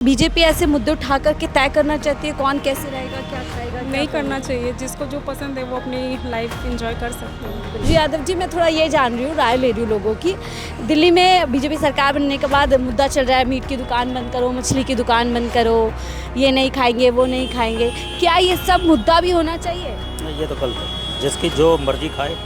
BJP ऐसे मुद्दे उठा करके तय करना चाहती है कौन कैसे रहेगा, क्या खाएगा, नहीं करना चाहिए। जिसको जो पसंद है वो अपनी लाइफ एंजॉय कर सकते हैं। जी यादव जी, मैं थोड़ा ये जान रही हूँ, राय ले रही हूँ लोगों की। दिल्ली में बीजेपी सरकार बनने के बाद मुद्दा चल रहा है मीट की दुकान बंद करो, मछली की दुकान बंद करो, ये नहीं खाएंगे, वो नहीं खाएंगे। क्या ये सब मुद्दा भी होना चाहिए? नहीं, ये तो गलत है। जिसकी जो मर्जी खाए,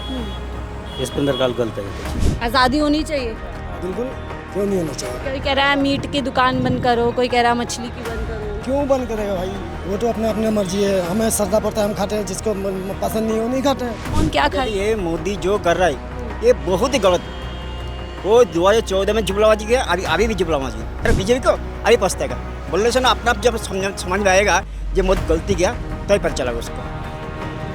इस पे अंदर गलत है। आज़ादी होनी चाहिए। बिल्कुल, क्यों नहीं होना चाहिए? कोई कह रहा है मीट की दुकान बंद करो, कोई कह रहा है मछली की बंद करो। क्यों बंद करेगा भाई? वो तो अपने अपने मर्जी है। हमें श्रद्धा पड़ता है, हम खाते हैं। जिसको पसंद नहीं है वो नहीं खाते हैं। कौन क्या खाए? ये मोदी जो कर रहा है ये बहुत ही गलत है। वो 2014 में जुमलाबाजी किया, अभी भी जुमलाबाजी है। अरे बीजेपी को अभी पछताएगा। बोलने से ना अपना आप जब समझ में आएगा ये मोदी गलती किया तभी पता चलेगा उसको।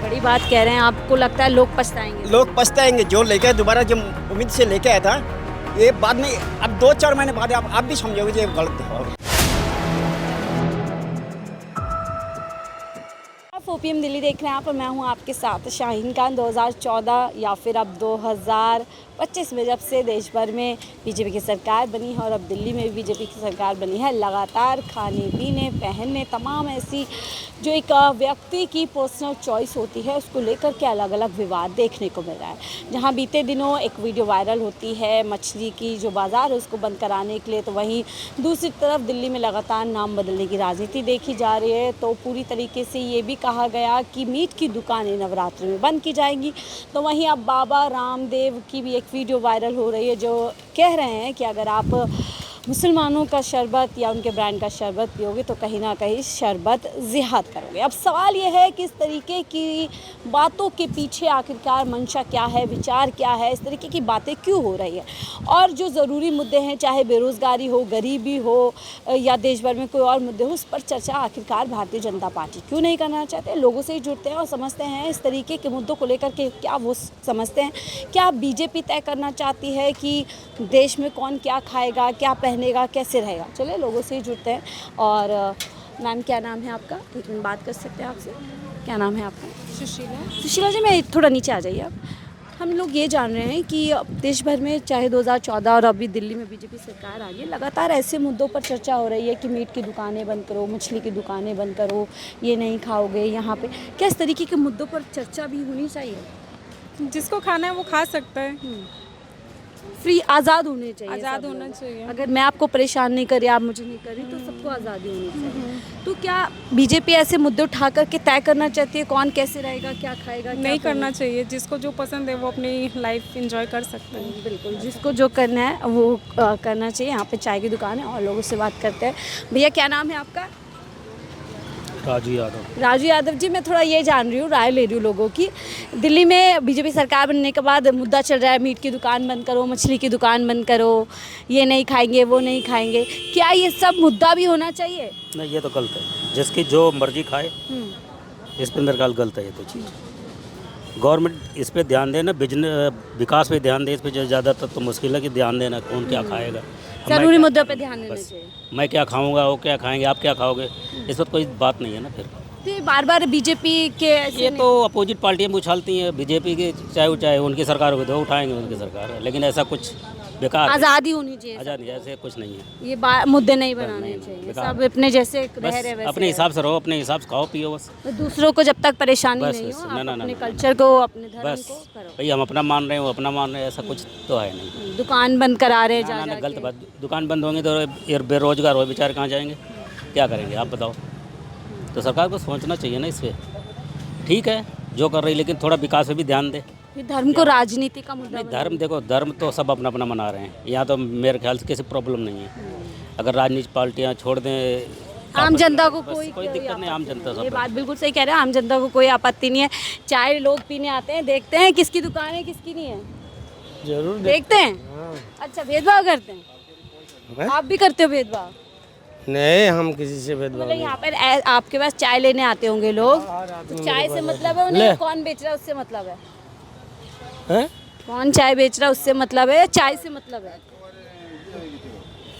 बड़ी बात कह रहे हैं, आपको लगता है लोग पछताएंगे? लोग पछताएंगे। जो लेके दोबारा जब उम्मीद से लेके आया था, ये बाद में अब 2-4 महीने बाद आप भी समझोगे ये गलत है। ओपीएम दिल्ली देख रहे हैं आप और मैं हूं आपके साथ शाहीन खान। 2014 या फिर अब 2025 में जब से देश भर में बीजेपी की सरकार बनी है और अब दिल्ली में भी बीजेपी की सरकार बनी है, लगातार खाने पीने पहनने तमाम ऐसी जो एक व्यक्ति की पर्सनल चॉइस होती है उसको लेकर के अलग अलग विवाद देखने को मिल रहा है। जहां बीते दिनों एक वीडियो वायरल होती है मछली की जो बाज़ार है उसको बंद कराने के लिए, तो वहीं दूसरी तरफ दिल्ली में लगातार नाम बदलने की राजनीति देखी जा रही है। तो पूरी तरीके से ये भी कहा गया कि मीट की दुकानें नवरात्रि में बंद की जाएंगी। तो वहीं अब बाबा रामदेव की भी एक वीडियो वायरल हो रही है जो कह रहे हैं कि अगर आप मुसलमानों का शरबत या उनके ब्रांड का शरबत पियोगे तो कहीं ना कहीं शरबत जिहाद करोगे। अब सवाल ये है कि इस तरीके की बातों के पीछे आखिरकार मंशा क्या है, विचार क्या है, इस तरीके की बातें क्यों हो रही है। और जो ज़रूरी मुद्दे हैं, चाहे बेरोज़गारी हो, गरीबी हो या देश भर में कोई और मुद्दे हो, उस पर चर्चा आखिरकार भारतीय जनता पार्टी क्यों नहीं करना चाहते। लोगों से ही जुड़ते हैं और समझते हैं इस तरीके के मुद्दों को लेकर के क्या वो समझते हैं। क्या बीजेपी तय करना चाहती है कि देश में कौन क्या खाएगा, क्या पहनेगा, कैसे रहेगा। चलिए लोगों से ही जुड़ते हैं। और मैम, क्या नाम है आपका? एक मिनट बात कर सकते हैं आपसे? क्या नाम है आपका? सुशीला। सुशीला जी, मैं थोड़ा नीचे आ जाइए आप। हम लोग ये जान रहे हैं कि देश भर में चाहे 2014 और अभी दिल्ली में बीजेपी सरकार आ गई, लगातार ऐसे मुद्दों पर चर्चा हो रही है कि मीट की दुकानें बंद करो, मछली की दुकानें बंद करो, ये नहीं खाओगे यहाँ पे। क्या इस तरीके के मुद्दों पर चर्चा भी होनी चाहिए? जिसको खाना है वो खा सकता है। फ्री आज़ाद होने चाहिए, आज़ाद सब होना लोग। चाहिए। अगर मैं आपको परेशान नहीं कर रही, आप मुझे नहीं कर रही, तो सबको आज़ादी होनी चाहिए। तो क्या बीजेपी ऐसे मुद्दे उठा करके तय करना चाहती है कौन कैसे रहेगा, क्या खाएगा, क्या नहीं करना करेगा? चाहिए। जिसको जो पसंद है वो अपनी लाइफ एंजॉय कर सकते हैं। बिल्कुल, जिसको जो करना है वो करना चाहिए। यहाँ पे चाय की दुकान है और लोगों से बात करते हैं। भैया, क्या नाम है आपका? राजू यादव। राजू यादव जी, मैं थोड़ा ये जान रही हूँ, राय ले रही हूँ लोगों की। दिल्ली में बीजेपी सरकार बनने के बाद मुद्दा चल रहा है मीट की दुकान बंद करो, मछली की दुकान बंद करो, ये नहीं खाएंगे, वो नहीं खाएंगे। क्या ये सब मुद्दा भी होना चाहिए? नहीं, ये तो गलत है। जिसकी जो मर्जी खाए, इस पे अंदर गलत है ये तो चीज़। गवर्नमेंट इस पे ध्यान देना, बिजनेस विकास पे ध्यान दे। इस पे जो ज़्यादातर तो मुश्किल है कि ध्यान देना कौन क्या खाएगा। ज़रूरी मुद्दों पे ध्यान देना चाहिए। मैं क्या खाऊंगा, वो क्या खाएंगे, आप क्या खाओगे, इस वक्त कोई बात नहीं है ना। फिर तो बार बार बीजेपी के ऐसे ये तो अपोजिट पार्टियाँ उछालती हैं बीजेपी के, चाहे उनकी सरकार हो तो उठाएंगे उनकी सरकार है, लेकिन ऐसा कुछ बेकार है। आज़ादी होनी चाहिए। आज़ाद नहीं, ऐसे कुछ नहीं है। ये मुद्दे नहीं बनाने नहीं, चाहिए। बेकार। सब अपने जैसे रह बस रहे वैसे अपने हिसाब से रहो, अपने हिसाब से खाओ पियो बस। तो दूसरों को जब तक परेशानी बस, नहीं बस, हो, ना, आप ना, ना, अपने ना, कल्चर को, अपने धर्म बस को करो। भाई, हम अपना मान रहे हैं, वो अपना मान रहे हैं, ऐसा कुछ तो है नहीं। दुकान बंद करा रहे ना, ना, जा गलत बात। दुकान बंद होंगी तो ये बेरोजगार हो बेचारे कहाँ जाएंगे, क्या करेंगे आप बताओ। तो सरकार को सोचना चाहिए ना इस पर। ठीक है जो कर रही, लेकिन थोड़ा विकास पे भी ध्यान दे। फिर धर्म को राजनीति का मुद्दा नहीं, धर्म देखो, धर्म तो सब अपना अपना मना रहे हैं, यहाँ तो मेरे ख्याल से किसी प्रॉब्लम नहीं है। अगर राजनीतिक पार्टियाँ छोड़ दें, आम जनता को बस कोई दिक्कत नहीं। आम जनता ये सब बात बिल्कुल सही कह रहे हैं, आम जनता को कोई आपत्ति नहीं है। चाय लोग पीने आते हैं, देखते हैं किसकी दुकान है किसकी नहीं है, जरूर देखते हैं। अच्छा, भेदभाव करते हैं? आप भी करते हो भेदभाव? नहीं, हम किसी से भेदभाव मतलब यहाँ पर आपके पास चाय लेने आते होंगे लोग, तो चाय से मतलब है उन्हें, कौन बेच रहा है उससे मतलब है? है, कौन चाय बेच रहा है उससे मतलब है या चाय से मतलब है?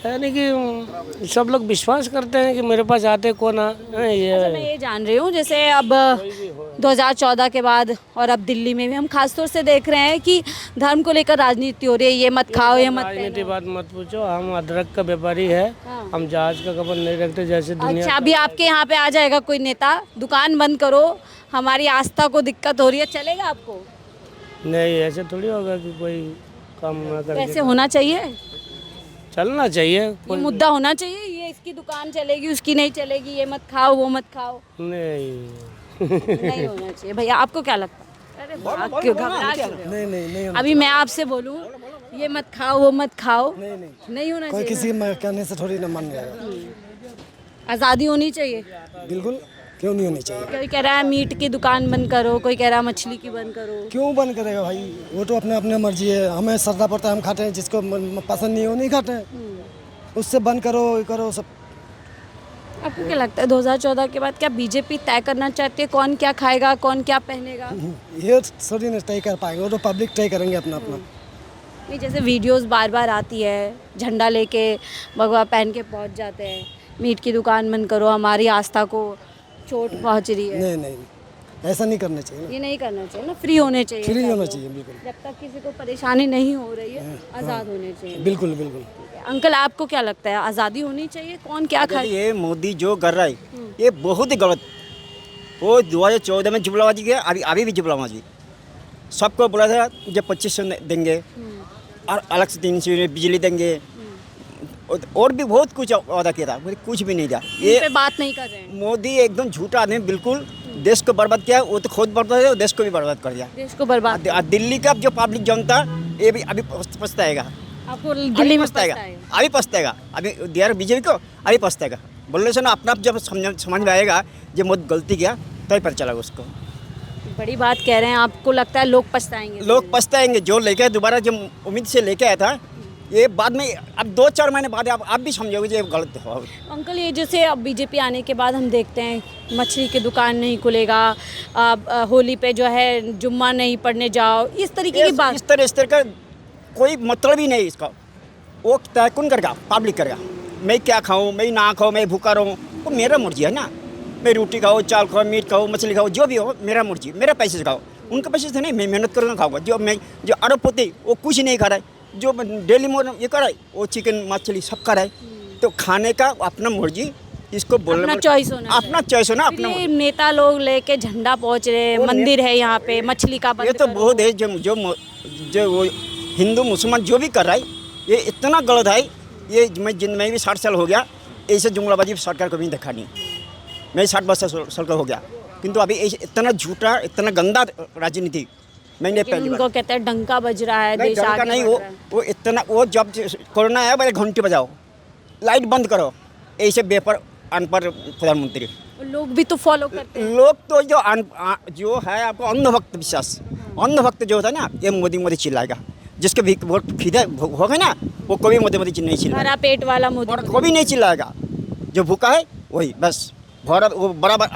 यानी कि सब लोग विश्वास करते हैं कि मेरे पास आते कौन ये अच्छा, मैं ये जान रही हूँ जैसे अब 2014 के बाद और अब दिल्ली में भी हम खासतौर से देख रहे हैं कि धर्म को लेकर राजनीति हो रही है, ये मत खाओ, ये मत राजनीति पहनो। बात मत पूछो, हम अदरक का व्यापारी है। हाँ। हम जहाज का कपड़ नहीं रखते जैसे दुनिया अच्छा, अभी आपके यहाँ पे आ जाएगा कोई नेता, दुकान बंद करो, हमारी आस्था को दिक्कत हो रही है, चलेगा आपको? नहीं, ऐसे थोड़ी होगा कि कोई काम ना तो करके ऐसे होना चाहिए, चलना चाहिए। ये मुद्दा होना चाहिए, ये इसकी दुकान चलेगी, उसकी नहीं चलेगी, ये मत खाओ, वो मत खाओ, नहीं नहीं होना चाहिए। भैया आपको क्या लगता है? अरे वाह, क्यों घबरा क्यों रहे हो? नहीं नहीं नहीं अभी मैं आपसे बोलूं, ये मत खाओ, वो मत खाओ, नहीं नहीं नहीं होना कोई चाहिए। किसी में कहने से थोड़ी ना मान जाएगा। आज़ादी होनी चाहिए। बिल्कुल, क्यों नहीं होनी चाहिए? कोई कह रहा है मीट की दुकान बंद करो, कोई कह रहा है मछली की बंद करो। क्यों बंद करेगा भाई? वो तो अपने अपने मर्जी है, हमें श्रद्धा पड़ता है, हम खाते हैं, जिसको पसंद नहीं है वो नहीं खाते हैं। उससे बंद करो, ये करो सब। आपको क्या लगता है 2014 के बाद क्या बीजेपी तय करना चाहती है कौन क्या खाएगा, कौन क्या पहनेगा? ये थोड़ी ना तय कर पाएंगे, वो तो पब्लिक तय करेंगे अपना अपना। नहीं, जैसे वीडियोस बार बार आती है, झंडा लेके भगवा पहन के पहुंच जाते हैं, मीट की दुकान बंद करो, हमारी आस्था को चोट पहुंच रही है। नहीं नहीं, ऐसा नहीं करना चाहिए ना, ये नहीं करना चाहिए ना, फ्री होने चाहिए फ्री सब होना लोग। चाहिए बिल्कुल। जब तक किसी को परेशानी नहीं हो रही है, आज़ाद होने चाहिए। बिल्कुल बिल्कुल। अंकल आपको क्या लगता है, आज़ादी होनी चाहिए, कौन क्या खाए? ये मोदी जो कर रहा है ये बहुत ही गलत। वो 2014 में जुमलाबाजी किया, अभी भी जुमलाबाजी। सबको बोला था जब 2500 देंगे और अलग से 300 यूनिट बिजली देंगे, और भी बहुत कुछ वादा किया था, कुछ भी नहीं दिया। ये पे बात नहीं कर रहे हैं, मोदी एकदम झूठा आदमी, बिल्कुल देश को बर्बाद किया। वो तो खुद बर्बाद है, देश को भी बर्बाद कर दिया। देश को बर्बाद। दिल्ली का जो पब्लिक जनता ये भी अभी पछताएगा, आपको दिल्ली में पछताएगा, पछताएगा। अभी पछताएगा, अभी दिया बीजेपी को, अभी पछताएगा। बोलने से ना अपना जब समझ में आएगा जब मोदी गलती किया तभी पता चलेगा उसको। बड़ी बात कह रहे हैं, आपको लगता है लोग पछताएंगे? लोग पछताएंगे, जो लेके दोबारा जब उम्मीद से लेके आया था, ये बाद में अब 2-4 महीने बाद आप भी समझोगे ये गलत हो। अंकल, ये जैसे अब बीजेपी आने के बाद हम देखते हैं मछली की दुकान नहीं खुलेगा, होली पे जो है जुम्मा नहीं पढ़ने जाओ, इस तरीके की बात। इस तरह का कोई मतलब ही नहीं इसका। वो तय कौन करेगा? पब्लिक करेगा। मैं क्या खाऊं, मैं ना खाऊं, मैं भूखा रहूं, वो मेरा मर्जी है ना। मैं रोटी खाऊं, चावल खाऊं, मीट खाऊं, मछली खाऊं, जो भी हो मेरा मर्जी, मेरा पैसे से खाओ। उनके पैसे से नहीं, मैं मेहनत करके खाऊंगा। जो अरबपति वो कुछ नहीं खा रहा है, जो डेली मॉर्निंग ये कर रहा है, वो चिकन मछली सब खा रहा है। तो खाने का अपना मर्जी, इसको बोलना अपना चॉइस होना अपना चॉइस होना फिर अपना। ये नेता लोग लेके झंडा पहुंच रहे हैं, मंदिर है यहाँ पे, मछली का बंद ये तो करो। बहुत है जो वो हिंदू मुसलमान जो भी कर रहा है, ये इतना गलत है। ये मैं भी 60 साल हो गया, ऐसे जुमलाबाजी सरकार को भी देखा नहीं। मैं 60 साल का हो गया, किंतु अभी इतना झूठा, इतना गंदा राजनीति मैंने लेकिन पहली उनको बार। कहते हैं डंका बज रहा है, नहीं, देश डंका आगे नहीं, बढ़ रहा है। वो इतना, वो जब कोरोना आया पहले घंटी बजाओ, लाइट बंद करो, ऐसे बेपर अनपढ़ प्रधानमंत्री। लोग भी तो फॉलो करते हैं। लोग तो जो है आपको अंधभक्त विश्वास, अंधभक्त जो होता है ना, ये मोदी चिल्लाएगा। जिसके भी वोट खरीदे होगा ना, वो कभी मोदी नहीं चिल्लाएगा, भरा पेट वाला मोदी। और कभी नहीं चिल्लाएगा। जो भूखा है वही बस, वो बराबर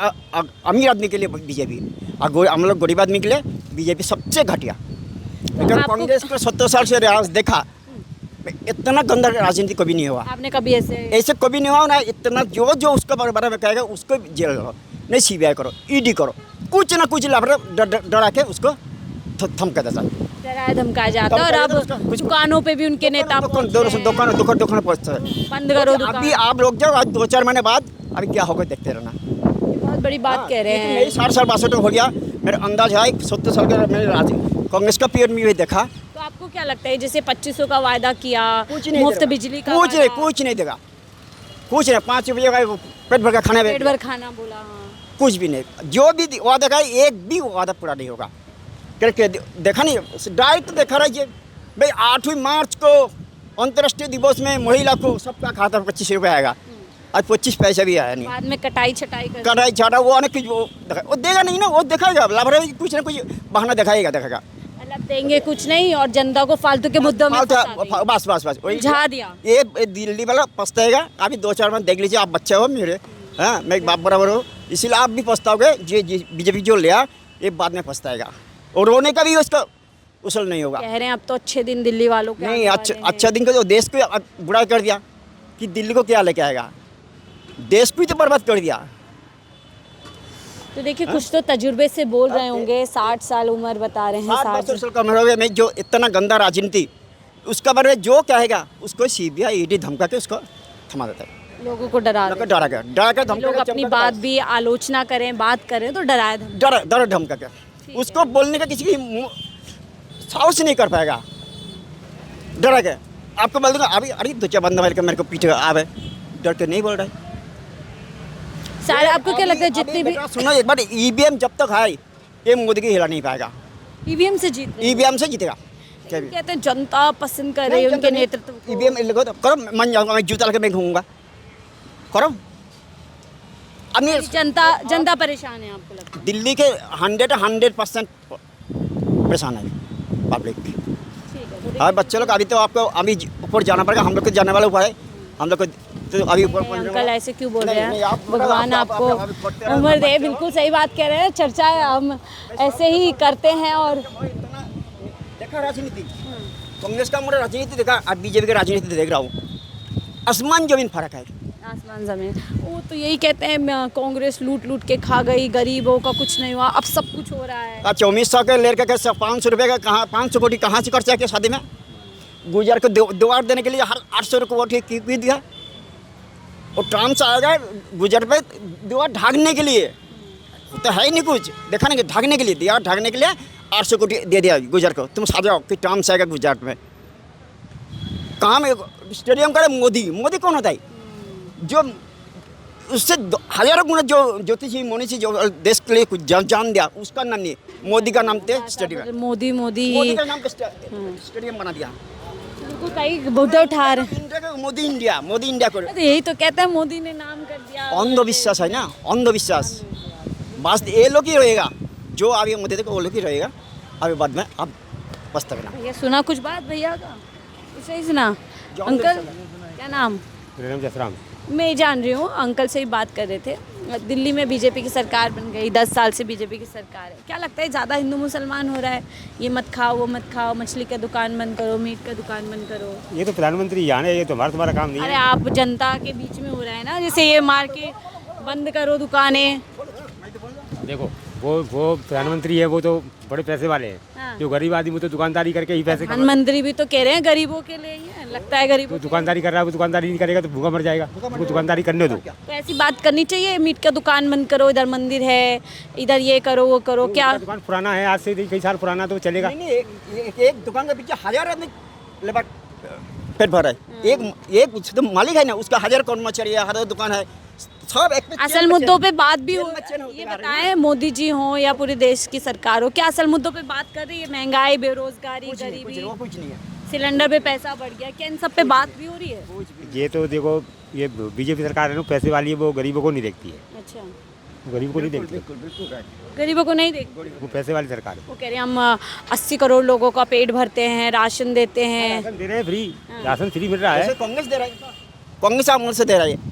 अमीर आदमी के लिए बीजेपी, और हम लोग गरीब आदमी के लिए बीजेपी सबसे घटिया। लेकिन आपको- कांग्रेस को 70 साल से राज देखा, इतना गंदा राजनीति कभी नहीं हुआ। आपने कभी ऐसे कभी नहीं हुआ ना। इतना जो उसका बारे में कहेगा उसको जेल करो, नहीं CBI करो, ED करो, कुछ ना कुछ लाभ डरा के उसको थमका देता, डराया धमकाया जाता है। और अब दुकानों पे भी उनके नेता पहुंच रहे हैं। दुकान पहुँचता है। बंद करो दुकान। अभी आप लोग जाओ, आज 2-4 महीने बाद अभी क्या होगा देखते रहना। बहुत बड़ी बात कह रहे हैं। मेरी 60 साल 62 हो गया, मेरा अंदाज है 70 साल का मैंने कांग्रेस का पीरियड में भी देखा। तो आपको क्या लगता है जैसे 2500 का वायदा किया, कुछ नहीं मुफ्त देगा। बिजली का कुछ नहीं, वायदा, कुछ नहीं देगा, कुछ नहीं। 5 रुपये का पेट भर का खाना पेट भर खाना बोला, हाँ। कुछ भी नहीं। जो भी वादा का एक भी वादा पूरा नहीं होगा करके देखा नहीं, डायरेक्ट देखा रहा है भाई। 8 मार्च को अंतर्राष्ट्रीय दिवस में महिला को सबका खाता 25 रुपये आएगा, आज 25 पैसा भी आया नहीं। बाद में कटाई छटाई कर कटाई छाटा वो अनेक कुछ वो देगा नहीं ना, वो दिखाएगा लाभ, कुछ ना कुछ बहाना दिखाएगा। मतलब देंगे कुछ नहीं और जनता को फालतू के मुद्दों में फंसा देंगे। बस वही बुझा दिया। ये दिल्ली वाला पछताएगा। अभी 2-4 महीने देख लीजिए, आप बच्चे हो मेरे, हाँ मैं एक बाप बराबर हो, इसीलिए आप भी पछताओगे। बीजेपी जो लिया ये बाद में पछताएगा, और रोने का भी उसका उसल नहीं होगा। कह रहे हैं अब तो अच्छे दिन दिल्ली वालों के नहीं, आने वाले हैं। अच्छा दिन का जो देश को बुरा कर दिया कि दिल्ली को क्या लेके आएगा, देश को ही तो बर्बाद कर दिया। तो देखिए कुछ तो तजुर्बे से बोल रहे होंगे, 60 साल उम्र बता रहे हैं, 60 साल का उम्र हो गया में जो इतना गंदा राजनीति, उसका बारे में जो कहेगा उसको सीबीआई ईडी धमका के उसको थमा देता है, लोगों को डरा लोग रहे डरा के हैं। लोग अपनी बात भी आलोचना करें, बात करें तो डराए धमकाए। डर धमका के उसको बोलने का किसी की साहस नहीं कर पाएगा, डरा के। आपको बोल दूंगा अभी अरे दो चार बंदा मेरे को पीछे आवे, डर के नहीं बोल रहा है। सारे आपको क्या लगता है जितने भी सुनो एक बार, ईवीएम जब तक है ये मोदी की हिला नहीं पाएगा, ईवीएम से जीत रहे हैं? ईवीएम से जीतेगा। कहते हैं जनता पसंद कर रही है उनके नेतृत्व को। ईवीएम लगो तो करो, मन जाऊंगा मैं जूता लगे मैं घूमूंगा, करो। अब नहीं जनता परेशान है आपको लगता है? दिल्ली के 100% परेशान है पब्लिक। ठीक है, और बच्चे लोग अभी तो आपको अभी ऊपर जाना पड़ेगा, हम लोग को जाने वाला ऊपर है, हम लोग को तो अभी ऊपर नहीं, अंकल ऐसे क्यों बोल रहे नहीं, हैं? आप- भगवान आप- आपको आप- आप- आप- उम्र दे, बिल्कुल सही बात कह रहे हैं। चर्चा हम ऐसे ही करते हैं और देखा राजनीति, कांग्रेस का मुझे राजनीति देखा, अब बीजेपी की राजनीति देख रहा हूँ, आसमान जमीन फर्क है। आसमान जमीन। वो तो यही कहते हैं कांग्रेस लूट के खा गई, गरीबों का कुछ नहीं हुआ, अब सब कुछ हो रहा है। 2400 के लेकर के 500 रुपये का कहाँ 500 कोटी कहाँ से खर्चा किया शादी में? गुजर को दुआर देने के लिए हर 800 को वोट की दिया, और ट्रांस आएगा गुजर पे दुआर ढाकने के लिए, तो है ही नहीं कुछ देखा नहीं, ढाकने के लिए दिया, ढाकने के लिए 800 कोटी दे दिया गुजर को। तुम सजाओ कि ट्रांस आएगा गुजरात में, कहाँ में स्टेडियम करे मोदी कौन होता है? जो उससे हजारों गुना जो ज्योतिषी मोनिषी जो देश के लिए कुछ जान दिया, उसका नाम नहीं, मोदी का नाम थे स्टेडियम, मोदी का नाम पे स्टेडियम बना दिया। बिल्कुल कई मुद्दे उठा रहे हैं। इंडिया का मोदी इंडिया को तो यही तो कहते हैं मोदी ने नाम कर दिया। अंधविश्वास है ना, अंधविश्वास। बस ये लोग ही रहेगा जो अभी मोदी देखो, वो लोग ही रहेगा अभी बाद में, अब पछताना। भैया सुना कुछ बात भैया का? सही सुना अंकल? क्या नाम? जसराम। मैं जान रही हूँ, अंकल से ही बात कर रहे थे। दिल्ली में बीजेपी की सरकार बन गई, 10 साल से बीजेपी की सरकार है। क्या लगता है ज़्यादा हिंदू मुसलमान हो रहा है? ये मत खाओ, वो मत खाओ, मछली का दुकान बंद करो, मीट का दुकान बंद करो। ये तो प्रधानमंत्री जाने, ये तो तुम्हारा काम नहीं अरे है। आप जनता के बीच में हो रहा है ना, जैसे ये मार के बंद करो दुकानें। देखो वो प्रधानमंत्री है, वो तो बड़े पैसे वाले हैं। हाँ। जो गरीब आदमी वो तो दुकानदारी करके ही पैसे प्रधानमंत्री भी तो कह रहे हैं गरीबों के लिए ही है, लगता है गरीबों तो दुकानदारी कर रहा है, वो दुकानदारी नहीं करेगा तो भूखा मर जाएगा। वो दुकानदारी करने दो। तो ऐसी बात करनी चाहिए, मीट का दुकान बंद करो, इधर मंदिर है, इधर ये करो वो करो। क्या दुकान पुराना है, आज से कई साल पुराना, तो चलेगा। नहीं एक दुकान के पीछे 1000 आदमी लेबर पेट भर है, एक तो मालिक है ना, उसका 1000 कर्मचारी है, 1000 दुकान है, सब एक पे असल मुद्दों पे बात भी हो, बच्चे नहीं होते ये आ रहे बताएं मोदी जी हो या पूरे देश की सरकार हो, क्या असल मुद्दों पे बात कर रही है? महंगाई, बेरोजगारी, गरीबी, वो कुछ नहीं है। सिलेंडर पे पैसा बढ़ गया, क्या इन सब पे बात भी हो रही है? ये तो देखो, ये बीजेपी सरकार है ना, पैसे वाली है, वो गरीबों को नहीं देखती है। अच्छा, गरीब को नहीं देखती, गरीबों को नहीं देखते। वो पैसे वाली सरकार है। वो कह रहे हैं हम 80 करोड़ लोगों का पेट भरते हैं, राशन देते हैं। राशन दे रहे हैं फ्री, राशन फ्री मिल रहा है। जैसे कांग्रेस दे रहा है, कांग्रेस का अमल से दे रहा है,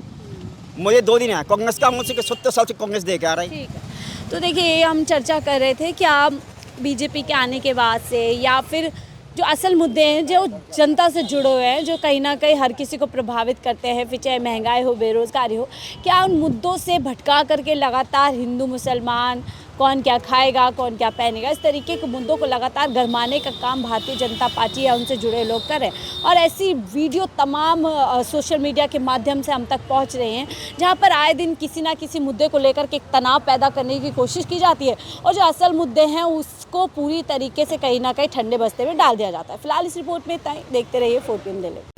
मुझे 2 दिन है कांग्रेस का अमल से 70 साल से कांग्रेस दे के आ रहा है। ठीक है, तो देखिए हम चर्चा कर रहे थे कि आप बीजेपी के आने के बाद से, या फिर जो असल मुद्दे हैं जो जनता से जुड़े हुए हैं, जो कहीं ना कहीं हर किसी को प्रभावित करते हैं, फिर चाहे महंगाई हो, बेरोजगारी हो, क्या उन मुद्दों से भटका करके लगातार हिंदू मुसलमान, कौन क्या खाएगा, कौन क्या पहनेगा, इस तरीके के मुद्दों को लगातार गरमाने का काम भारतीय जनता पार्टी या उनसे जुड़े लोग कर रहे हैं। और ऐसी वीडियो तमाम सोशल मीडिया के माध्यम से हम तक पहुंच रहे हैं, जहां पर आए दिन किसी ना किसी मुद्दे को लेकर के एक तनाव पैदा करने की कोशिश की जाती है, और जो असल मुद्दे हैं उसको पूरी तरीके से कहीं ना कहीं ठंडे बस्ते में डाल दिया जाता है। फिलहाल इस रिपोर्ट में इतना ही। देखते रहिए 14 दिल्ली।